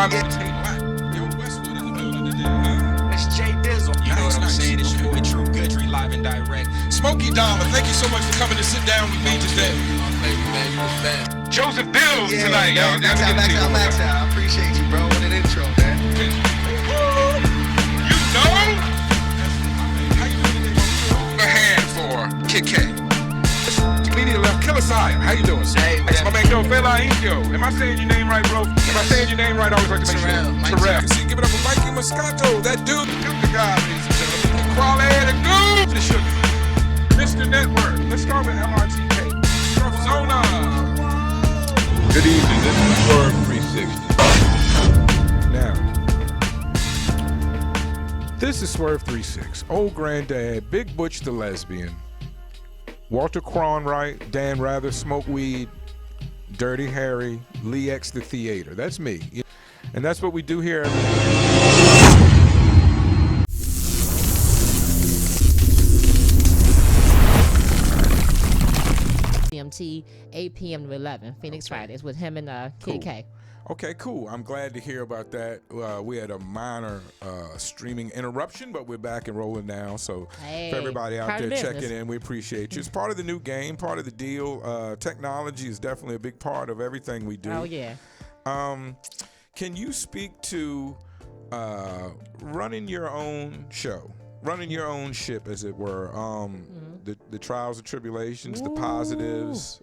Yo, Westwood in the building today. It's Jay Dizzle. You know what I'm saying? It's your boy True Goodry live and direct. Smokey Dollar, thank you so much for coming to sit down with me today. Joseph Bills tonight, yo. Max out. I appreciate you, bro. What an intro, man. You know? How you doing today? A hand for Kid K. Comedian left Killer Sire. How you doing, sir? Hey, That's my man, Yo Fela. Am I saying your name right, bro? Am I saying your name right? I always like to make sure. Terrell. See, give it up for Mikey Moscato. That dude. The guy, ladies and gentlemen. Crawl ahead and go. The sugar. Mr. Network. Let's start with MRTK. Zona. Good evening, this is Swerve 360. Now, this is Swerve 36, Old Granddad, Big Butch the Lesbian, Walter Cronwright, Dan Rather, Smoke Weed, Dirty Harry, Lee X the Theater. That's me. And that's what we do here. GMT, 8 p.m. to 11, Phoenix Fridays with him and Kid K. Okay, cool. I'm glad to hear about that. We had a minor streaming interruption, but we're back and rolling now. So for everybody out there checking in, we appreciate you. It's part of the new game, part of the deal. Technology is definitely a big part of everything we do. Oh, yeah. Can you speak to running your own show? Running your own ship, as it were. The trials and tribulations, the positives.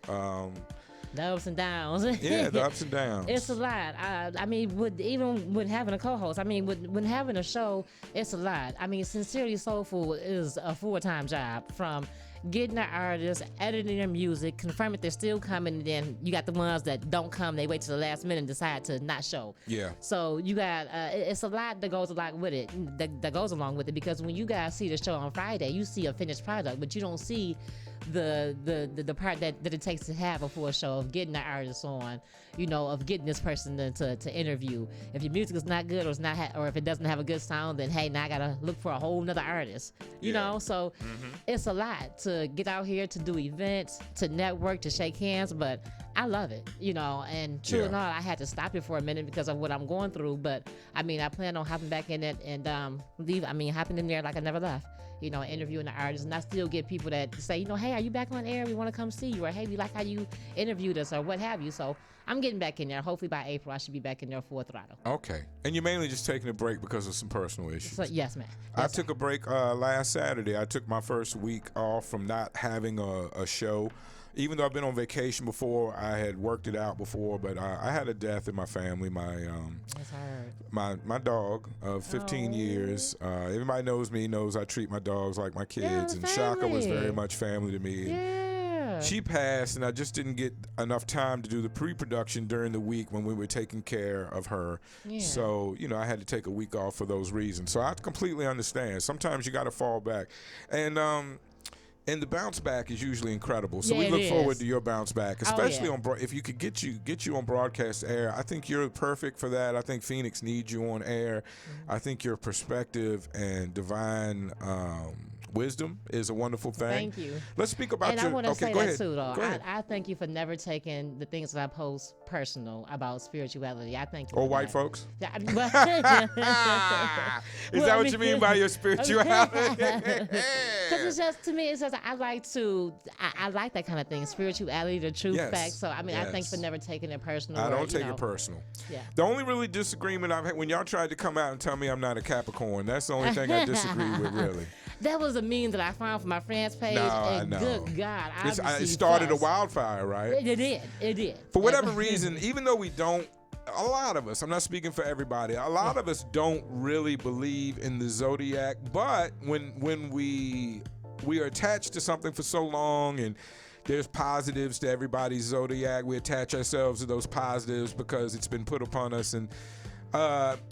The ups and downs. Yeah, the ups and downs. It's a lot. I mean, even with having a co-host, I mean, when having a show, it's a lot. I mean, Sincerely Soulful is a full-time job, from getting the artists, editing their music, confirming they're still coming, and then you got the ones that don't come, they wait till the last minute and decide to not show. Yeah. So you got, it's a lot that goes along with it, that goes along with it, because when you guys see the show on Friday, you see a finished product, but you don't see the part that it takes to have a full show, of getting the artists on, of getting this person to interview. If your music is not good, or it's not or if it doesn't have a good sound, then hey, now I gotta look for a whole nother artist. You know, so it's a lot to get out here, to do events, to network, to shake hands, but I love it, and true or not, I had to stop it for a minute because of what I'm going through, but I mean, I plan on hopping back in it and hopping in there like I never left. Interviewing the artists, and I still get people that say, hey, are you back on air? We want to come see you, or hey, we like how you interviewed us, or what have you. So I'm getting back in there. Hopefully by April, I should be back in there full throttle. Okay. And you're mainly just taking a break because of some personal issues. So, yes, ma'am. I took a break last Saturday. I took my first week off from not having a show. Even though I've been on vacation before, I had worked it out before, but I had a death in my family. My dog of 15 years. Everybody knows me, knows I treat my dogs like my kids, and Shaka was very much family to me. Yeah. She passed, and I just didn't get enough time to do the pre-production during the week when we were taking care of her. Yeah. So, I had to take a week off for those reasons. So I completely understand. Sometimes you got to fall back. And the bounce back is usually incredible. So we look forward to your bounce back, especially on if you could get you on broadcast air. I think you're perfect for that. I think Phoenix needs you on air. I think your perspective and divine wisdom is a wonderful thing. Thank you. Let's speak about and I want to say that ahead. too, though. I thank you for never taking the things that I post personal about spirituality. I thank you. Or white folks. Yeah, is that what you mean by your spirituality? Because it's just, to me, it's just, I like that kind of thing, spirituality, the truth, facts. So I thank you for never taking it personal. I don't take it personal. Yeah. The only really disagreement I've had, when y'all tried to come out and tell me I'm not a Capricorn, that's the only thing I disagree with, really. That was a meme that I found from my friend's page. No, I know. Good God, it started a wildfire, right? It did. For whatever reason, even though we don't, a lot of us, I'm not speaking for everybody, a lot of us don't really believe in the zodiac, but when we are attached to something for so long, and there's positives to everybody's zodiac, we attach ourselves to those positives because it's been put upon us. And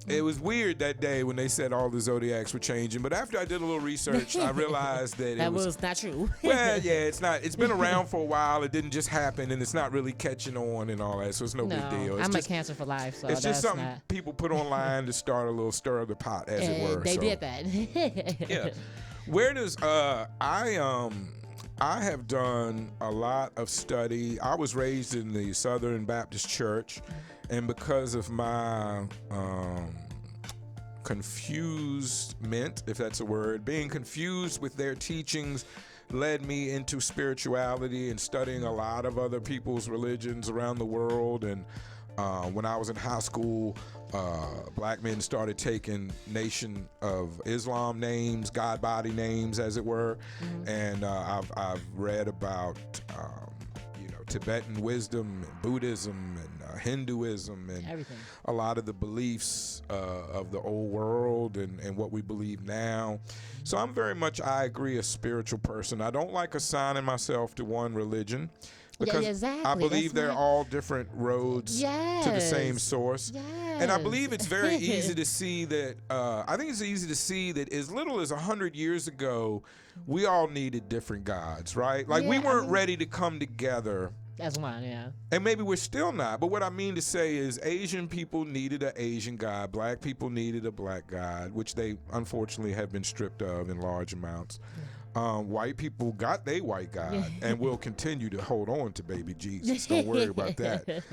it was weird that day when they said all the zodiacs were changing, but after I did a little research, I realized that it was not true. Well, yeah, it's not. It's been around for a while. It didn't just happen, and it's not really catching on and all that, so it's no big deal. I'm a Cancer for life, so it's just something people put online to start a little stir of the pot, as it were. They did that. Yeah. Where does I have done a lot of study. I was raised in the Southern Baptist Church, And because of my confusement, if that's a word, being confused with their teachings led me into spirituality and studying a lot of other people's religions around the world. And when I was in high school, black men started taking Nation of Islam names, God body names, as it were. And I've read about Tibetan wisdom and Buddhism and Hinduism and Everything. a lot of the beliefs of the old world and what we believe now. So I'm very much, I agree, a spiritual person. I don't like assigning myself to one religion because exactly. I believe That's they're right. all different roads to the same source. And I believe it's very easy to see that, I think it's easy to see that as little as 100 years ago, we all needed different gods, right? Like we weren't ready to come together. That's one, yeah. And maybe we're still not. But what I mean to say is Asian people needed an Asian god. Black people needed a black god, which they unfortunately have been stripped of in large amounts. White people got their white god and will continue to hold on to baby Jesus. Don't worry about that.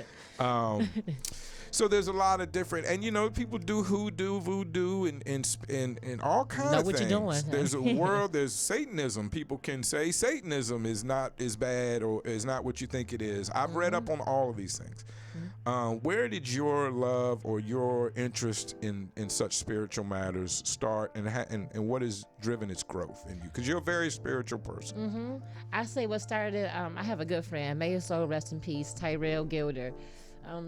So there's a lot of different, and people do hoodoo, voodoo, and all kinds of what things. you're doing. There's a world. There's Satanism. People can say Satanism is not as bad or is not what you think it is. I've read up on all of these things. Where did your love or your interest in such spiritual matters start, and what has driven its growth in you? Because you're a very spiritual person. I say what started it, I have a good friend, may his soul rest in peace, Tyrell Gilder.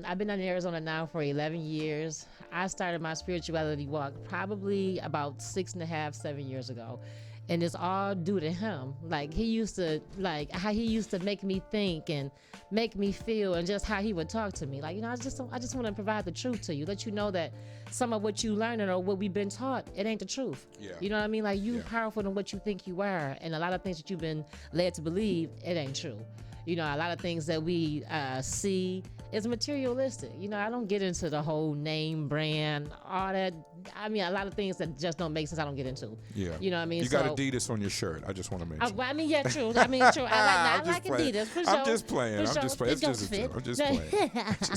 I've been in Arizona now for 11 years. I started my spirituality walk probably about 6.5, 7 years ago. And it's all due to him. Like he used to, how he used to make me think and make me feel, and just how he would talk to me. Like, I just want to provide the truth to you, let you know that some of what you learning or what we've been taught, it ain't the truth. Yeah. You know what I mean? Like you powerful than what you think you are, and a lot of things that you've been led to believe, it ain't true. A lot of things that we see is materialistic. I don't get into the whole name, brand, all that. I mean, a lot of things that just don't make sense, I don't get into. Yeah. You know what I mean? You got Adidas on your shirt. I just want to mention. Well, I mean, yeah, true. I mean, true. I like Adidas, for sure. I'm just playing. For I'm sure. just playing. It don't fit. I'm just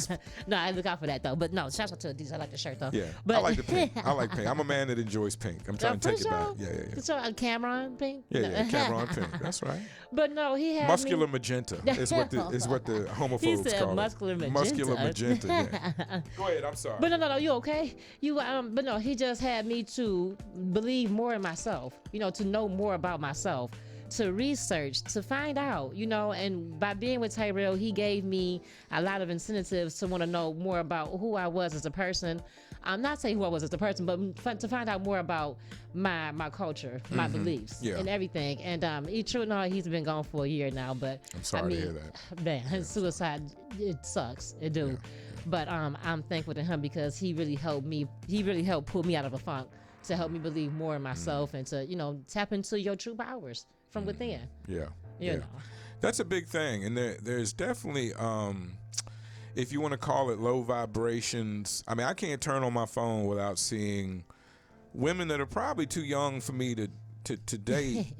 playing. No, I look out for that, though. But no, shout out to Adidas. I like the shirt, though. Yeah. But, I like the pink. I like pink. I'm a man that enjoys pink. I'm trying to take it back. Yeah. So, Cameron pink? Yeah, Cameron pink. That's right. But no, he had muscular magenta is what the homophobes he said call muscular it. magenta. Muscular magenta. Yeah. Go ahead. I'm sorry. But no, you okay? But no, he just had me to believe more in myself. To know more about myself, to research, to find out. And by being with Tyrell, he gave me a lot of incentives to want to know more about who I was as a person. I'm not saying who I was as a person, but to find out more about my culture, my beliefs, and everything. And he's been gone for a year now. But I'm sorry to hear that. Man, suicide, it sucks. It do. Yeah. But I'm thankful to him because he really helped me. He really helped pull me out of a funk to help me believe more in myself and to tap into your true powers from within. Yeah. You know. That's a big thing, and there's definitely. If you want to call it low vibrations, I mean, I can't turn on my phone without seeing women that are probably too young for me to date,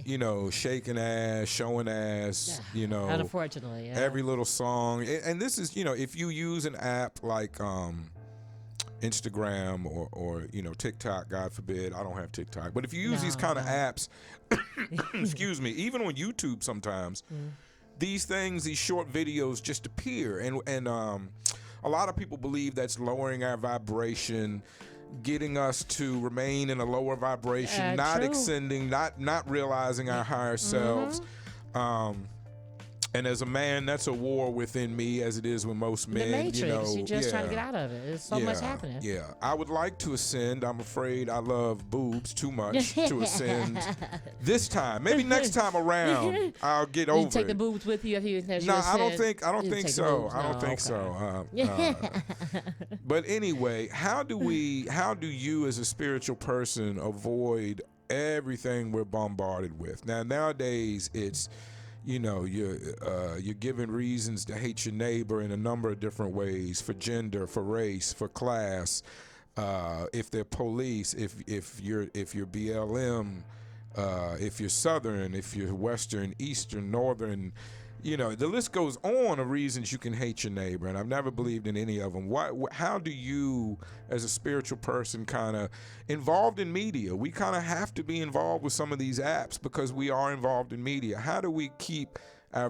shaking ass, showing ass, Unfortunately, yeah. Every little song. And this is, if you use an app like Instagram or TikTok, God forbid, I don't have TikTok. But if you use these kind of apps, excuse me, even on YouTube sometimes, these things, these short videos just appear. And a lot of people believe that's lowering our vibration, getting us to remain in a lower vibration, not ascending, not realizing our higher selves. And as a man, that's a war within me, as it is with most men. The Matrix, you're just trying to get out of it. There's so much happening. Yeah, I would like to ascend. I'm afraid I love boobs too much to ascend this time. Maybe next time around, I'll get over it. You take the boobs with you if you ascend? No, I don't think so. I don't think so. But anyway, how do you as a spiritual person avoid everything we're bombarded with? Nowadays, it's you're given reasons to hate your neighbor in a number of different ways, for gender, for race, for class, if they're police, if you're BLM, if you're Southern, if you're Western, Eastern, Northern, the list goes on of reasons you can hate your neighbor, and I've never believed in any of them. How do you, as a spiritual person, kind of involved in media? We kind of have to be involved with some of these apps because we are involved in media. How do we keep our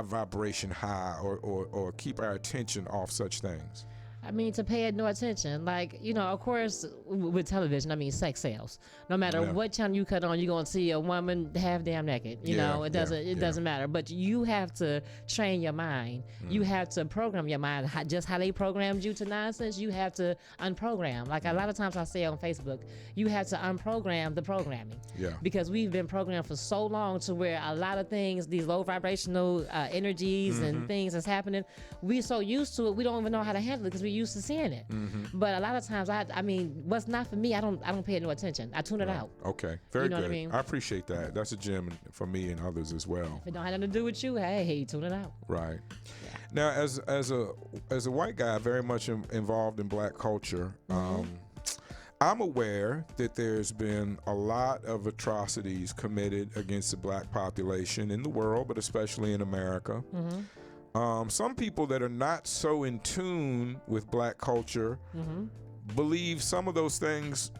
vibration high or keep our attention off such things? I mean, to pay it no attention. Like, of course, with television, I mean, sex sells. No matter what channel you cut on, you're going to see a woman half damn naked. It doesn't matter. But you have to train your mind. You have to program your mind. Just how they programmed you to nonsense, you have to unprogram. Like, a lot of times I say on Facebook, you have to unprogram the programming. Yeah. Because we've been programmed for so long to where a lot of things, these low vibrational energies and things that's happening, we're so used to it, we don't even know how to handle it because we used to seeing it. But a lot of times, I mean, what's not for me, I don't pay it no attention. I tune it out. Okay, very good. What I mean? I appreciate that. That's a gem for me and others as well. If it don't have nothing to do with you, hey, tune it out. Right. Yeah. Now, as a white guy, very much involved in black culture, I'm aware that there's been a lot of atrocities committed against the black population in the world, but especially in America. Some people that are not so in tune with black culture believe some of those things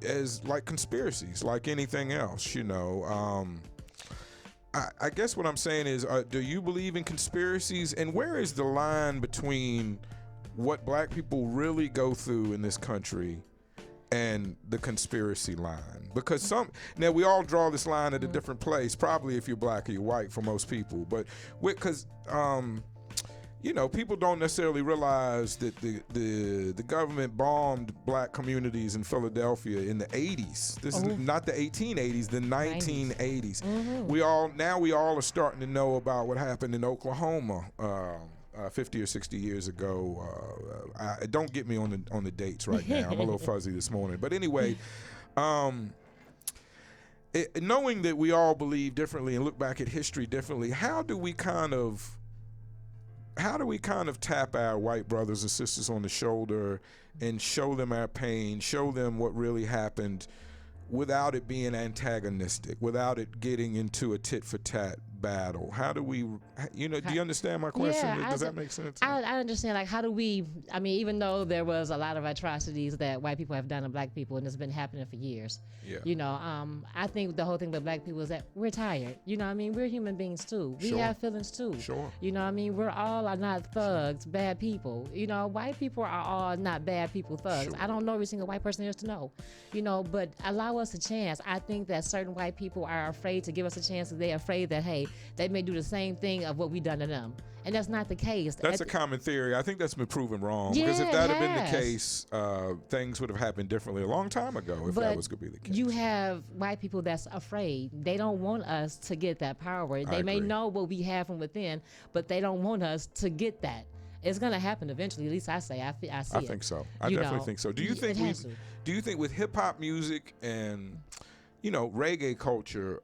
as like conspiracies, like anything else, I guess what I'm saying is, do you believe in conspiracies? And where is the line between what black people really go through in this country and the conspiracy line? Because now we all draw this line at a different place, probably if you're black or you're white for most people, but because people don't necessarily realize that the government bombed black communities in Philadelphia in the 80s. This is not the 1880s, the 1980s. We all are starting to know about what happened in Oklahoma 50 or 60 years ago. Don't get me on the dates right now. I'm a little fuzzy this morning. But anyway, knowing that we all believe differently and look back at history differently, how do we kind of tap our white brothers and sisters on the shoulder and show them our pain, show them what really happened without it being antagonistic, without it getting into a tit-for-tat battle? How do we, do you understand my question? Yeah, Does that make sense? I understand, like, how do we, I mean, even though there was a lot of atrocities that white people have done to black people, and it's been happening for years, I think the whole thing with black people is that we're tired. We're human beings too. We have feelings too. Sure. We're all are not thugs, bad people. White people are all not bad people, thugs. Sure. I don't know every single white person there is to know, but allow us a chance. I think that certain white people are afraid to give us a chance. They're afraid that, hey, they may do the same thing of what we done to them. And that's not the case. That's a common theory. I think that's been proven wrong. Because if that had been the case, things would have happened differently a long time ago if that was going to be the case. You have white people that's afraid. They don't want us to get that power. They may know what we have from within, but they don't want us to get that. It's going to happen eventually. At least I say. I see I think so. I definitely think so. Do you think with hip hop music and reggae culture,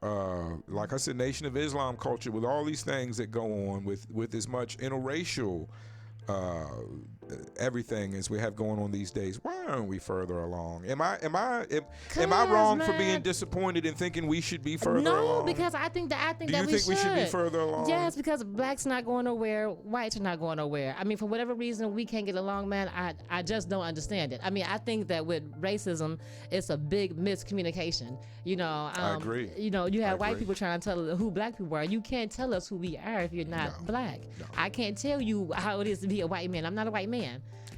like I said, Nation of Islam culture, with all these things that go on with as much interracial everything as we have going on these days, why aren't we further along? Am I wrong for being disappointed and thinking we should be further along? No, because I think that we should. Do you think we should be further along? Yes, because blacks not going nowhere, whites are not going nowhere. I mean, for whatever reason we can't get along, man. I just don't understand it. I mean, I think that with racism, it's a big miscommunication. I agree. You have white people trying to tell who black people are. You can't tell us who we are if you're not black. No. I can't tell you how it is to be a white man. I'm not a white man.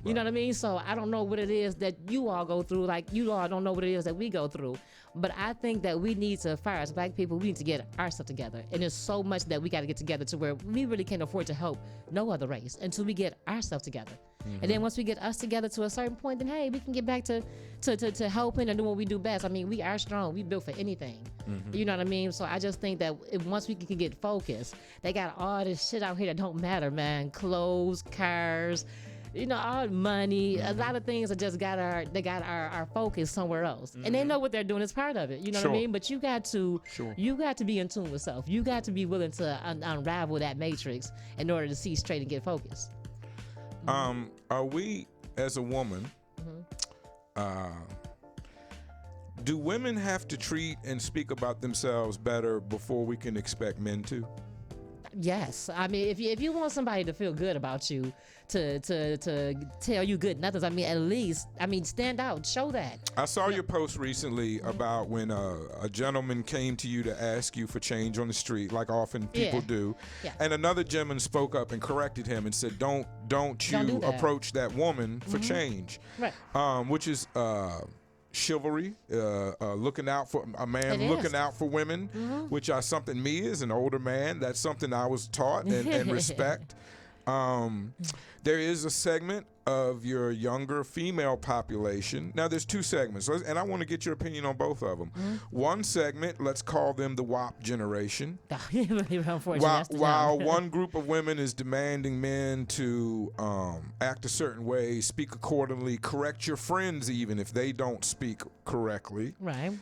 You know what I mean? So I don't know what it is that you all go through. Like, you all don't know what it is that we go through. But I think that we need to, as black people, we need to get ourselves together. And there's so much that we got to get together to where we really can't afford to help no other race until we get ourselves together. And then once we get us together to a certain point, then, hey, we can get back to helping and doing what we do best. I mean, we are strong. We built for anything. You know what I mean? So I just think that once we can get focused, they got all this shit out here that don't matter, man. Clothes, cars, all money, a lot of things that just got our focus somewhere else. And they know what they're doing is part of it. You know what I mean? But you got to be in tune with self. You got to be willing to unravel that matrix in order to see straight and get focused. Are we, as a woman, do women have to treat and speak about themselves better before we can expect men to? Yes, I mean, if you want somebody to feel good about you, to tell you good nothings, I mean, at least, I mean, stand out, show that. I saw your post recently about when a gentleman came to you to ask you for change on the street, like often people do, and another gentleman spoke up and corrected him and said, "Don't you approach that woman for change," right? Which is chivalry, looking out for a man, looking out for women, which is something me as an older man, that's something I was taught and respect. There is a segment of your younger female population. Now, there's two segments, and I want to get your opinion on both of them. One segment, let's call them the WAP generation. While one group of women is demanding men to act a certain way, speak accordingly, correct your friends even if they don't speak correctly. Right.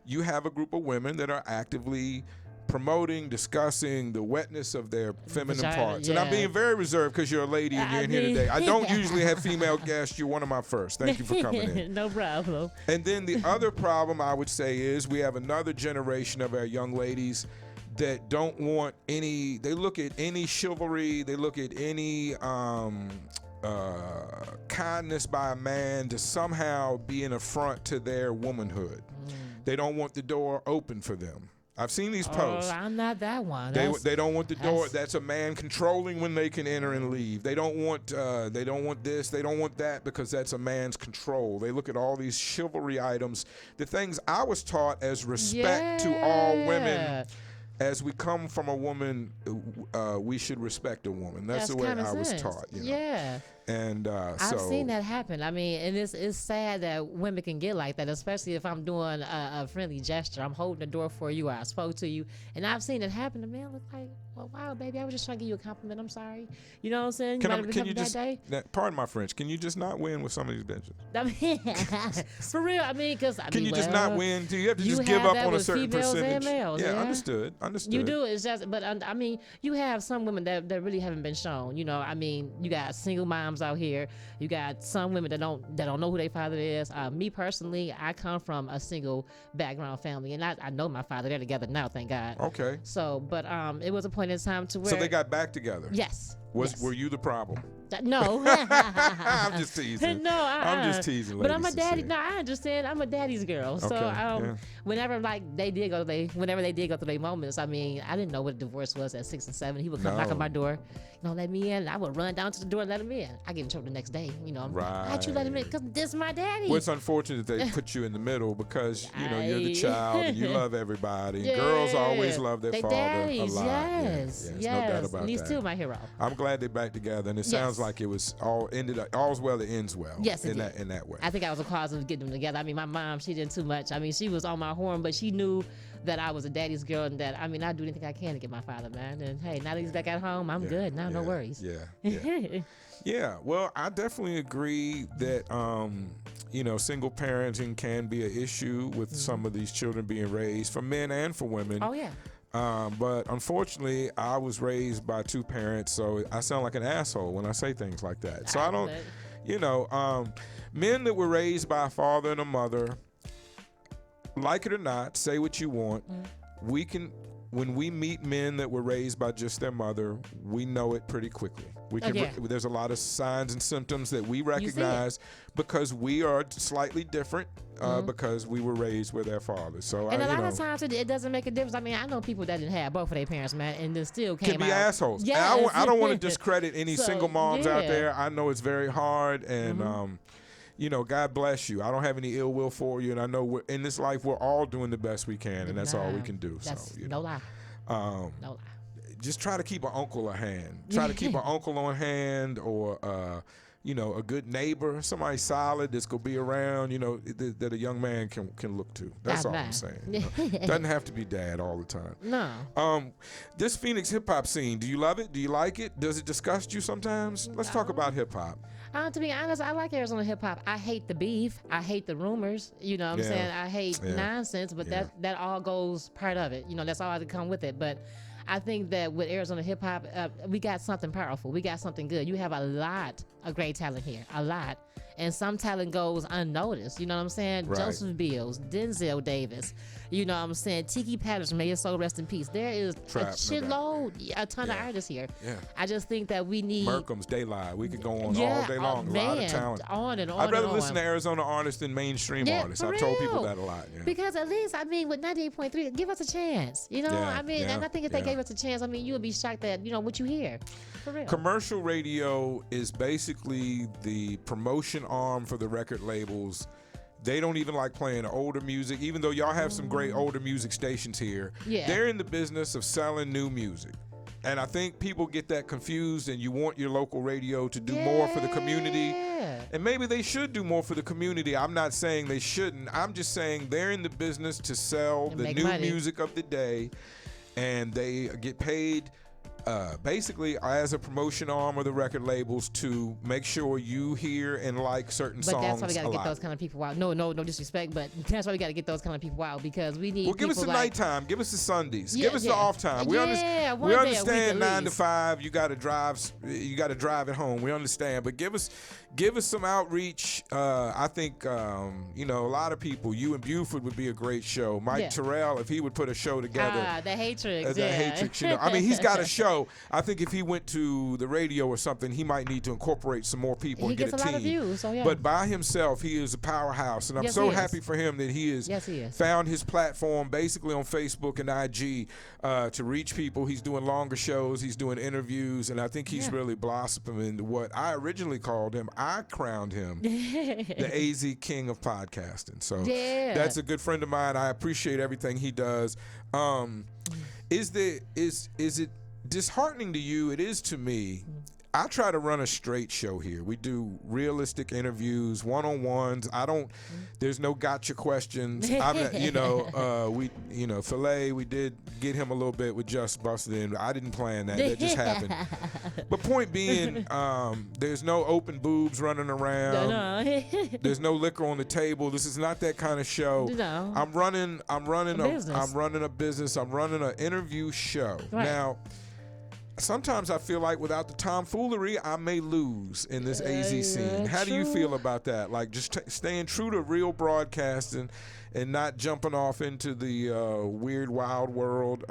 You have a group of women that are actively promoting, discussing the wetness of their feminine parts. And I'm being very reserved because you're a lady and you're in here today. I don't usually have female guests. You're one of my first. Thank you for coming in. No problem. And then the other problem I would say is we have another generation of our young ladies that don't want any, they look at any chivalry, they look at any kindness by a man to somehow be an affront to their womanhood. They don't want the door open for them. I've seen these posts. Oh, I'm not that one. They don't want the door. That's a man controlling when they can enter and leave. They don't want this. They don't want that because that's a man's control. They look at all these chivalry items, the things I was taught as respect to all women. As we come from a woman, we should respect a woman. That's the way I was taught. You know? Yeah. And I've seen that happen. I mean, and it's sad that women can get like that, especially if I'm doing a friendly gesture. I'm holding the door for you, or I spoke to you, and I've seen it happen. The man was like, "Well, wow, baby, I was just trying to give you a compliment. I'm sorry." You know what I'm saying? Can you just, pardon my French, can you just not win with some of these bitches? I mean, for real. I mean, because can you just not win? Do you have to just give up on a certain percentage? And males, yeah, understood. You do. It's just, but I mean, you have some women that really haven't been shown. You know, I mean, you got single moms out here. You got some women that don't know who their father is. Me personally, I come from a single background family, and I know my father. They're together now, thank God. Okay. So, but it was a point in time to where. So they got back together. Yes. Were you the problem? No. I'm just teasing. No, I'm just teasing. But I'm a daddy. No, I understand. I'm a daddy's girl. So whenever they did go through their moments, I mean, I didn't know what a divorce was at 6 and 7. He would come knock on my door, let me in. I would run down to the door and let him in. I get in trouble the next day. Right. How'd you let him in? Because this is my daddy. Well, it's unfortunate they put you in the middle because you're the child and you love everybody. And girls always love their father daddies, a lot. Yes. No doubt about and he's that. still my hero. I'm glad they're back together, and it sounds like it was all's well that ends well. Yes, in that way. I think I was a cause of getting them together. I mean, my mom, she didn't too much. I mean, she was on my horn, but she knew that I was a daddy's girl and that, I mean, I do anything I can to get my father, man. And hey, now that he's back at home, I'm good. Now, no worries. Yeah. Well, I definitely agree that, single parenting can be an issue with some of these children being raised for men and for women. Oh, yeah. But unfortunately, I was raised by two parents, so I sound like an asshole when I say things like that. So I don't, men that were raised by a father and a mother, like it or not, say what you want. We can, when we meet men that were raised by just their mother, we know it pretty quickly. We can. There's a lot of signs and symptoms that we recognize because we are slightly different because we were raised with our father. So and a lot of times it doesn't make a difference. I mean, I know people that didn't have both of their parents, man, and then still came can be out. assholes. Yes. I don't want to discredit any single moms out there. I know it's very hard, and God bless you. I don't have any ill will for you, and I know in this life we're all doing the best we can, and that's all we can do. That's so no lie. No lie. Just try to keep an uncle on hand. Try to keep an uncle on hand, or a good neighbor, somebody solid that's gonna be around. That a young man can look to. That's all I'm saying. Doesn't have to be dad all the time. No. This Phoenix hip hop scene. Do you love it? Do you like it? Does it disgust you sometimes? Let's talk about hip hop. To be honest, I like Arizona hip hop. I hate the beef. I hate the rumors. You know what I'm saying? I hate nonsense, but that all goes part of it. That's all that come with it. But I think that with Arizona hip hop, we got something powerful. We got something good. You have a lot of great talent here, a lot. and some talent goes unnoticed. You know what I'm saying? Right. Joseph Bills, Denzel Davis. You know what I'm saying? Tiki Patterson, may his soul rest in peace. There is Trap, a shitload, a ton of artists here. Yeah. I just think that we need Merkham's, Daylight. We could go on all day long. A lot of talent. On and on. I'd rather and listen on. to Arizona artists than mainstream artists. I've told people that a lot. Yeah. Because at least, I mean, with 98.3, give us a chance. You know, Yeah, I mean, yeah, and I think if they gave us a chance, I mean, you would be shocked at, you know, what you hear. For real. Commercial radio is basically the promotion arm for the record labels. They don't even like playing older music, even though y'all have some great older music stations here. Yeah. They're in the business of selling new music. And I think people get that confused, and you want your local radio to do more for the community. And maybe they should do more for the community. I'm not saying they shouldn't. I'm just saying they're in the business to sell the new music of the day, and they get paid basically as a promotion arm of the record labels to make sure you hear and like certain songs. But that's why we got to get those kind of people out. No disrespect, but that's why we got to get those kind of people out, because we need. Well, give us the nighttime, give us the Sundays, give us the off time. We understand 9 to 5. You got to drive at home. We understand, but give us some outreach. I think you know, a lot of people. You and Buford would be a great show. Mike Terrell, if he would put a show together. The Hatrix. The Hatrix. You know, I mean, he's got a show. I think if he went to the radio or something, he might need to incorporate some more people and get a team. He gets a lot of views, so yeah. But by himself, he is a powerhouse, and I'm so happy for him that he has found his platform basically on Facebook and IG to reach people. He's doing longer shows, he's doing interviews, and I think he's really blossoming into what I originally called him. I crowned him the AZ King of podcasting. So that's a good friend of mine. I appreciate everything he does. Is it disheartening to you? It is to me. I try to run a straight show here. We do realistic interviews, one-on-ones. There's no gotcha questions. Filet, we did get him a little bit with Just Busted In. I didn't plan that. That just happened. But point being, there's no open boobs running around. No. There's no liquor on the table. This is not that kind of show. No. I'm running a business. I'm running an interview show. Right. Now, sometimes I feel like without the tomfoolery, I may lose in this AZ scene. How do you feel about that? Like just staying true to real broadcasting and not jumping off into the weird, wild world.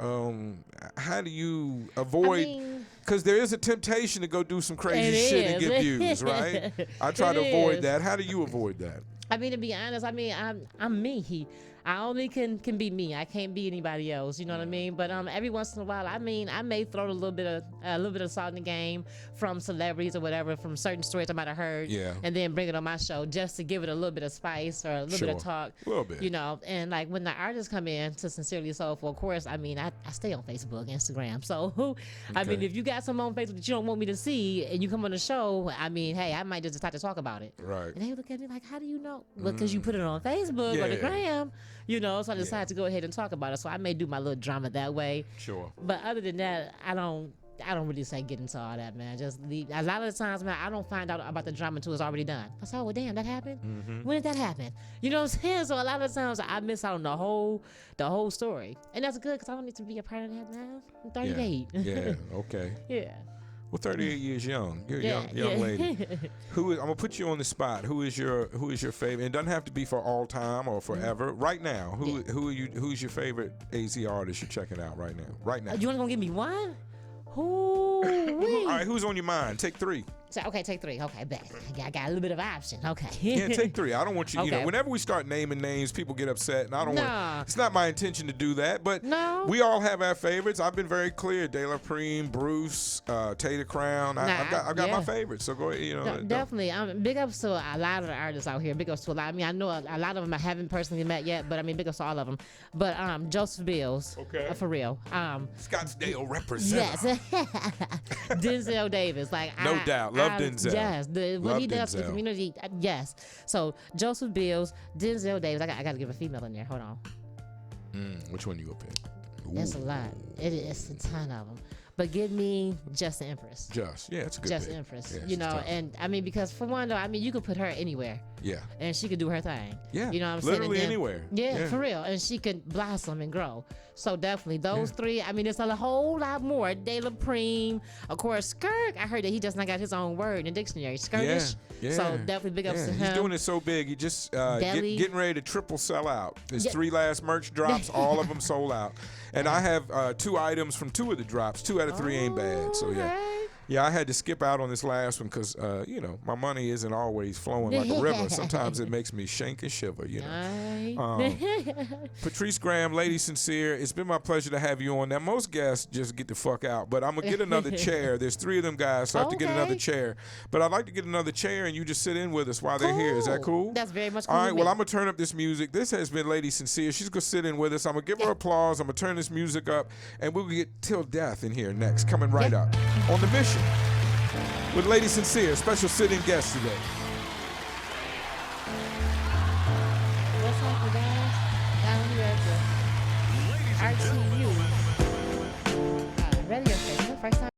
How do you avoid? Because there is a temptation to go do some crazy shit and get views, right? I try to avoid that. How do you avoid that? I mean, to be honest, I'm me. I only can be me. I can't be anybody else. You know what I mean? But every once in a while, I may throw a little bit of salt in the game from celebrities or whatever, from certain stories I might have heard, and then bring it on my show just to give it a little bit of spice or a little bit of talk. A little bit. You know, and like when the artists come in to Sincerely Soulful, of course, I mean, I stay on Facebook, Instagram. So, I mean, if you got some on Facebook that you don't want me to see and you come on the show, I mean, hey, I might just decide to talk about it. Right. And they look at me like, how do you know? Well, because you put it on Facebook or the gram. You know, so I decided to go ahead and talk about it. So I may do my little drama that way. Sure. But other than that, I don't really say get into all that, man. Just leave. A lot of the times, man, I don't find out about the drama until it's already done. I say, oh, well, damn, that happened? Mm-hmm. When did that happen? You know what I'm saying? So a lot of times I miss out on the whole story. And that's good because I don't need to be a part of that, man. I'm 38. Yeah, okay. Yeah. Well, 38 years young. You're a young lady. I'm gonna put you on the spot. Who is your favorite? It doesn't have to be for all time or forever. Right now, who's your favorite AZ artist you're checking out right now? Right now. You want to give me one? All right, who's on your mind? Take 3. So, okay, take 3. Okay, bet. I got a little bit of option. Okay. Yeah, take 3. I don't want you. You know, whenever we start naming names, people get upset, and I don't want. It's not my intention to do that, but we all have our favorites. I've been very clear. De La Prime, Bruce, Tater Crown. I've got my favorites. So go ahead. You know, definitely. Big ups to a lot of the artists out here. Big ups to a lot. I mean, I know a lot of them I haven't personally met yet, but I mean, big ups to all of them. But Joseph Bills, for real. Scottsdale represent. Yes. Denzel Davis, like no doubt. Love Denzel. Yes, what he does for the community. Yes. So Joseph Bills, Denzel Davis. I got to give a female in there. Hold on. Which one you gonna pick? That's a lot. It's a ton of them. but give me just the Empress. Just, yeah, it's a good Just pick. Empress. Yeah, You she's know, tough. and I mean, because for one though, I mean, you could put her anywhere. Yeah. And she could do her thing. Yeah. You know what I'm saying? Literally And then- anywhere. Yeah, for real. And she could blossom and grow. So definitely those three. I mean, it's a whole lot more. De La Prime, of course, Skirk. I heard that he just not got his own word in the dictionary. Skirtish. Yeah. So definitely big ups to him. He's doing it so big. He just Deli. getting ready to triple sell out. His Yeah. 3 last merch drops, all of them sold out. And I have 2 items from 2 of the drops. 2 out of 3 ain't bad. So yeah. Okay. Yeah, I had to skip out on this last one because, you know, my money isn't always flowing like a river. Sometimes it makes me shake and shiver, you know. Nice. Patrice Graham, Lady Sincere, it's been my pleasure to have you on. Now, most guests just get the fuck out, but I'm going to get another chair. There's 3 of them guys, so I have to get another Okay. chair. But I'd like to get another chair and you just sit in with us while they're here. Is that cool? That's very much cool. All right, with well, me. I'm going to turn up this music. This has been Lady Sincere. She's going to sit in with us. I'm going to give her applause. I'm going to turn this music up, and we'll get Till Death in here next, coming right up on The Mission with Lady Sincere, special sit-in guest today. What's up, you guys? Down here at the RTU.